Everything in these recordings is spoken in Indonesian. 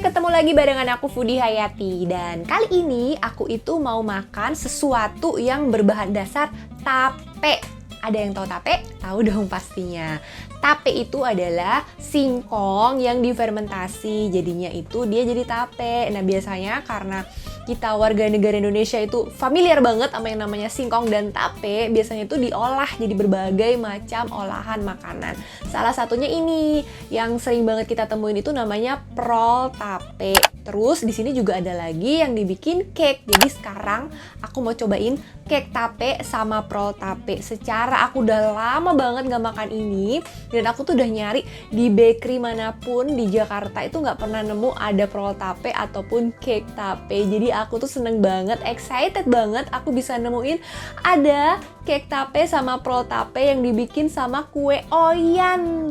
ketemu lagi barengan aku Foodie Hayati. Dan kali ini aku itu mau makan sesuatu yang berbahan dasar tape. Ada yang tahu tape? Tahu dong pastinya. Tape itu adalah singkong yang difermentasi, jadinya itu dia jadi tape. Nah biasanya karena kita warga negara Indonesia itu familiar banget sama yang namanya singkong dan tape, biasanya itu diolah jadi berbagai macam olahan makanan. Salah satunya ini yang sering banget kita temuin itu namanya prol tape. Terus di sini juga ada lagi yang dibikin cake. Jadi sekarang aku mau cobain cake tape sama prol tape. Secara aku udah lama banget gak makan ini, dan aku tuh udah nyari di bakery manapun di Jakarta itu nggak pernah nemu ada prol tape ataupun cake tape. Jadi aku tuh seneng banget, excited banget aku bisa nemuin ada cake tape sama prol tape yang dibikin sama kue oyan.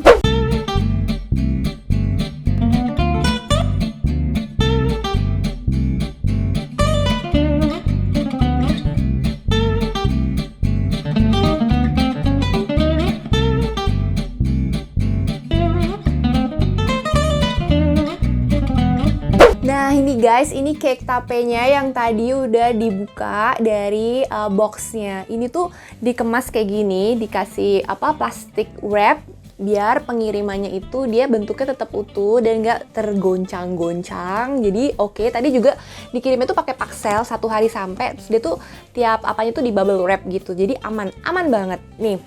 Nah ini guys, ini cake tapenya yang tadi udah dibuka dari boxnya. Ini tuh dikemas kayak gini, dikasih plastik wrap biar pengirimannya itu dia bentuknya tetap utuh dan nggak tergoncang-goncang. Jadi oke, tadi juga dikirimnya tuh pakai paksel 1 hari sampai, terus dia tuh tiap apanya tuh di bubble wrap gitu. Jadi aman banget. Nih,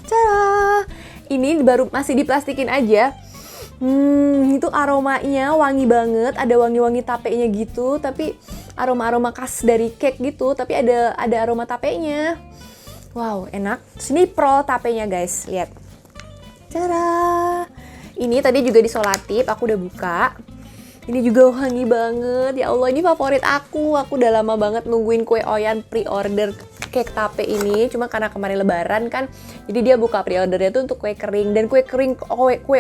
cara ini baru masih diplastikin aja. Itu aromanya wangi banget, ada wangi-wangi tapenya gitu, tapi aroma-aroma khas dari cake gitu, tapi ada aroma tapenya. Wow, enak. Sini prol tapenya guys, lihat. Cara. Ini tadi juga disolatif, aku udah buka. Ini juga wangi banget. Ya Allah, ini favorit aku. Aku udah lama banget nungguin kue oyan pre-order cake tape ini. Cuma karena kemarin lebaran kan, jadi dia buka pre-ordernya tuh untuk kue kering. Dan kue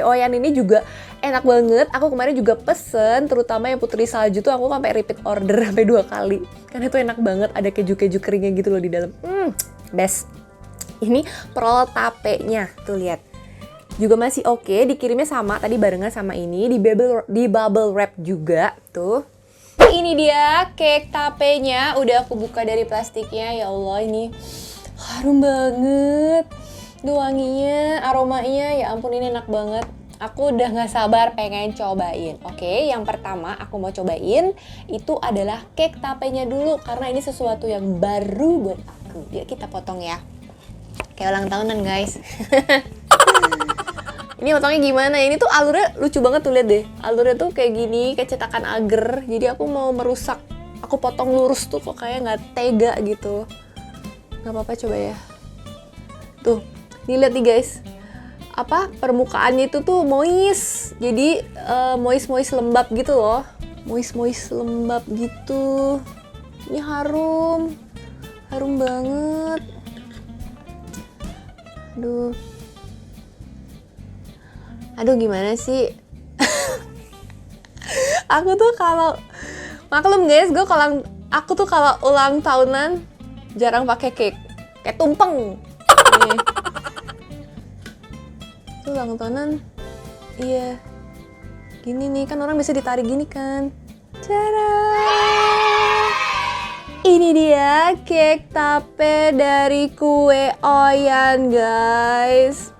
oyan ini juga enak banget. Aku kemarin juga pesen, terutama yang putri salju tuh aku sampai repeat order sampai 2 kali. Karena itu enak banget, ada keju-keju keringnya gitu loh di dalam. Best. Ini prol tapenya, tuh lihat. Juga masih oke, dikirimnya sama tadi barengan sama ini, di bubble wrap juga tuh. Ini dia cake tapenya, udah aku buka dari plastiknya. Ya Allah, ini harum banget. Duh, wanginya, aromanya, ya ampun ini enak banget. Aku udah gak sabar pengen cobain. Oke, yang pertama aku mau cobain itu adalah cake tapenya dulu, karena ini sesuatu yang baru buat aku. Yuk kita potong ya. Kayak ulang tahunan guys. Ini potongnya gimana? Ini tuh alurnya lucu banget tuh, lihat deh. Alurnya tuh kayak gini, kayak cetakan agar. Jadi aku mau merusak. Aku potong lurus tuh kok kayak nggak tega gitu. Nggak apa-apa, coba ya. Tuh, nih lihat nih guys. Permukaannya itu tuh moist. Jadi moist lembab gitu loh. Moist lembab gitu. Ini harum. Harum banget. Aduh gimana sih? Aku tuh kalau maklum guys, aku tuh kalau ulang tahunan jarang pakai cake, kayak tumpeng. Nih. Tuh ulang tahunan, iya. Gini nih kan orang bisa ditarik gini kan. Cara. Ini dia cake tape dari kue oyan guys.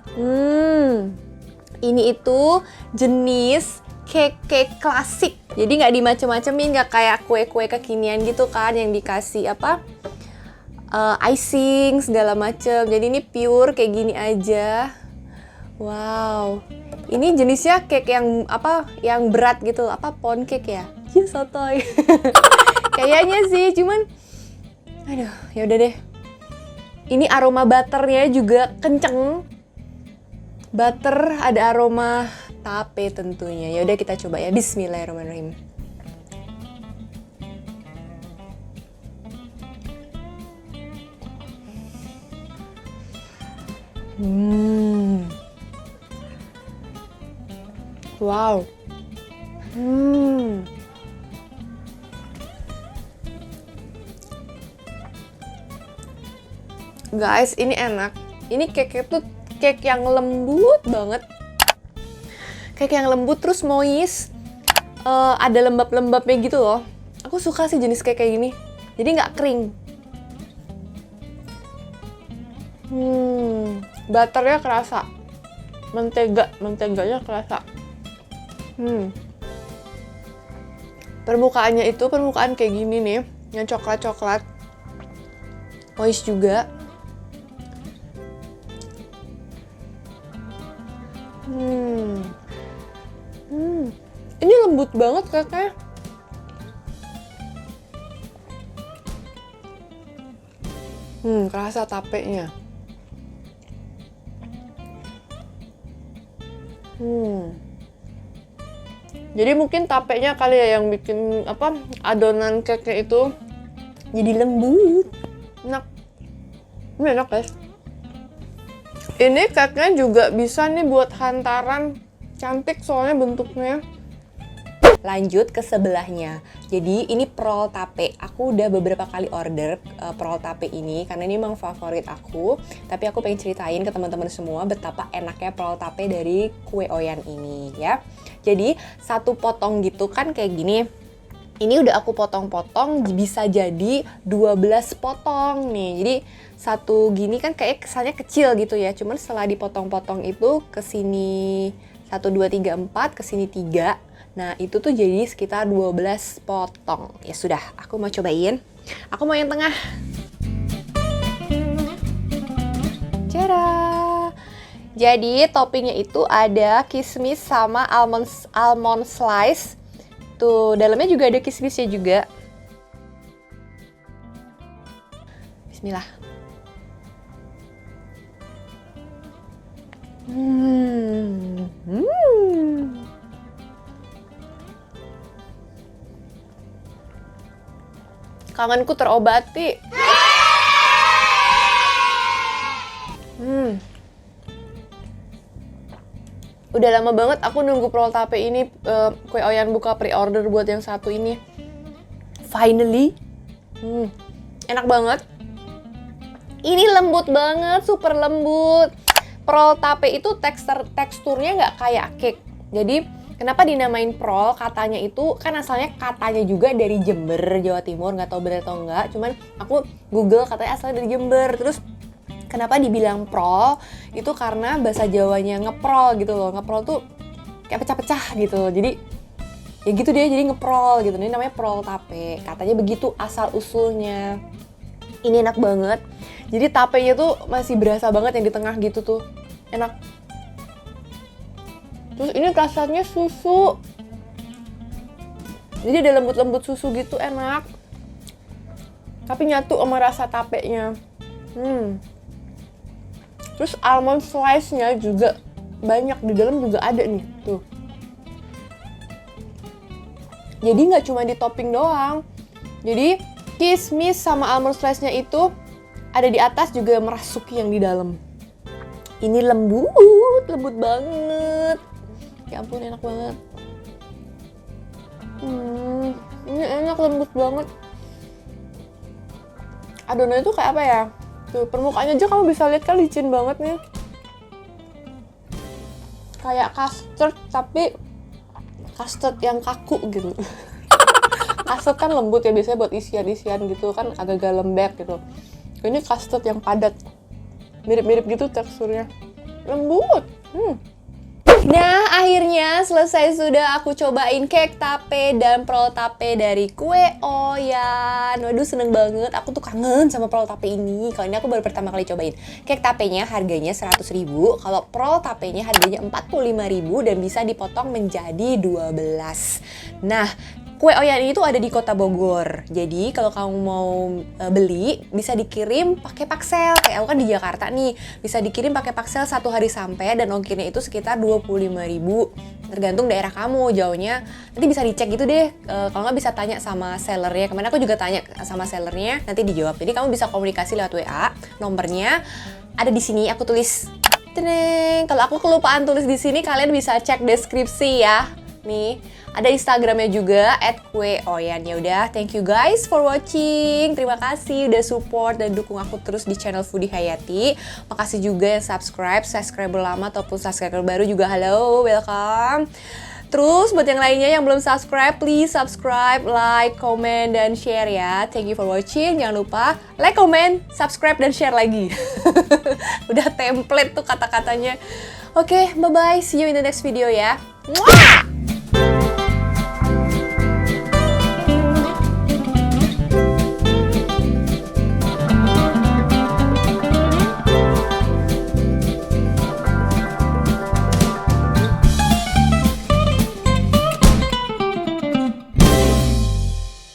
Ini itu jenis cake klasik. Jadi nggak dimacem-macemin, nggak kayak kue-kue kekinian gitu kan yang dikasih icing segala macem. Jadi ini pure kayak gini aja. Wow. Ini jenisnya cake yang berat gitu. Pound cake ya? Ya sotoy. Kayaknya sih, cuman aduh, ya udah deh. Ini aroma butternya juga kenceng. Butter, ada aroma tape tentunya. Ya udah kita coba ya. Bismillahirrahmanirrahim. Wow. Guys, ini enak. Ini cake tuh cake yang lembut banget. Cake yang lembut terus moist. ada lembab-lembabnya gitu loh. Aku suka sih jenis kayak gini. Jadi nggak kering. Butternya kerasa. Menteganya kerasa. Permukaannya itu permukaan kayak gini nih, yang coklat-coklat. Moist juga. Ini lembut banget kakaknya. Kerasa tapenya. Jadi mungkin tapenya kali ya yang bikin adonan cake-nya itu jadi lembut. Enak. Ini enak guys. Ini cake-nya juga bisa nih buat hantaran, cantik soalnya bentuknya. Lanjut ke sebelahnya. Jadi ini prol tape. Aku udah beberapa kali order prol tape ini karena ini memang favorit aku. Tapi aku pengen ceritain ke teman-teman semua betapa enaknya prol tape dari kue Oyan ini ya. Jadi satu potong gitu kan kayak gini. Ini udah aku potong-potong, bisa jadi 12 potong nih. Jadi satu gini kan kayak kesannya kecil gitu ya. Cuman setelah dipotong-potong itu ke sini 1 2 3 4, ke sini 3. Nah, itu tuh jadi sekitar 12 potong. Ya sudah, aku mau cobain. Aku mau yang tengah. Cara. Jadi, toppingnya itu ada kismis sama almond slice. Tuh, dalamnya juga ada kismisnya juga. Bismillah. Kangenku terobati. Udah lama banget aku nunggu prol tape ini. Kue Oyan buka pre-order buat yang satu ini. Finally. Enak banget. Ini lembut banget, super lembut. Prol tape itu teksturnya nggak kayak cake. Jadi kenapa dinamain prol? Katanya itu kan asalnya katanya juga dari Jember, Jawa Timur, nggak tahu benar atau enggak. Cuman aku Google katanya asalnya dari Jember. Terus kenapa dibilang prol? Itu karena bahasa Jawanya ngeprol gitu loh. Ngeprol tuh kayak pecah-pecah gitu. Jadi ya gitu deh, jadi ngeprol gitu. Ini namanya prol tape. Katanya begitu asal usulnya. Ini enak banget. Jadi tapenya tuh masih berasa banget yang di tengah gitu tuh. Enak. Terus ini rasanya susu. Jadi ada lembut-lembut susu gitu, enak. Tapi nyatu sama rasa tapenya. Terus almond slice-nya juga banyak, di dalam juga ada nih, tuh. Jadi nggak cuma di topping doang. Jadi kismis sama almond slice-nya itu ada di atas juga merasuki yang di dalam. Ini lembut banget. Ya ampun, enak banget. Ini enak, lembut banget. Adonannya tuh kayak apa ya? Tuh, permukaannya aja kamu bisa lihat kan licin banget nih. Kayak custard, tapi custard yang kaku gitu. Custard kan lembut ya, biasanya buat isian-isian gitu kan, agak-agak lembek gitu. Ini custard yang padat. Mirip-mirip gitu teksturnya. Lembut. Nah, akhirnya selesai sudah aku cobain cake tape dan prol tape dari kue Oyan. Waduh, seneng banget. Aku tuh kangen sama prol tape ini. Kalau ini aku baru pertama kali cobain. Cake tapenya harganya 100.000. Kalau prol tapenya harganya 45.000 dan bisa dipotong menjadi 12. Nah, kue Oyan ini tuh ada di Kota Bogor. Jadi kalau kamu mau beli bisa dikirim pakai paksel. Kayak aku kan di Jakarta nih, bisa dikirim pakai paksel 1 hari sampai dan ongkirnya itu sekitar 25.000. Tergantung daerah kamu jauhnya. Nanti bisa dicek gitu deh. Kalau nggak bisa tanya sama sellernya. Kemarin aku juga tanya sama sellernya, nanti dijawab. Jadi kamu bisa komunikasi lewat WA. Nomornya ada di sini. Aku tulis. Teneng. Kalau aku kelupaan tulis di sini, kalian bisa cek deskripsi ya. Nih, ada Instagramnya juga @kueoyan. Ya udah, thank you guys for watching. Terima kasih udah support dan dukung aku terus di channel Foodie Hayati. Makasih juga yang subscriber lama ataupun subscriber baru juga, halo, welcome. Terus buat yang lainnya yang belum subscribe, please subscribe, like, comment, dan share ya. Thank you for watching. Jangan lupa like, comment, subscribe, dan share lagi. Udah template tuh kata-katanya. Oke, bye-bye. See you in the next video ya. Mwah!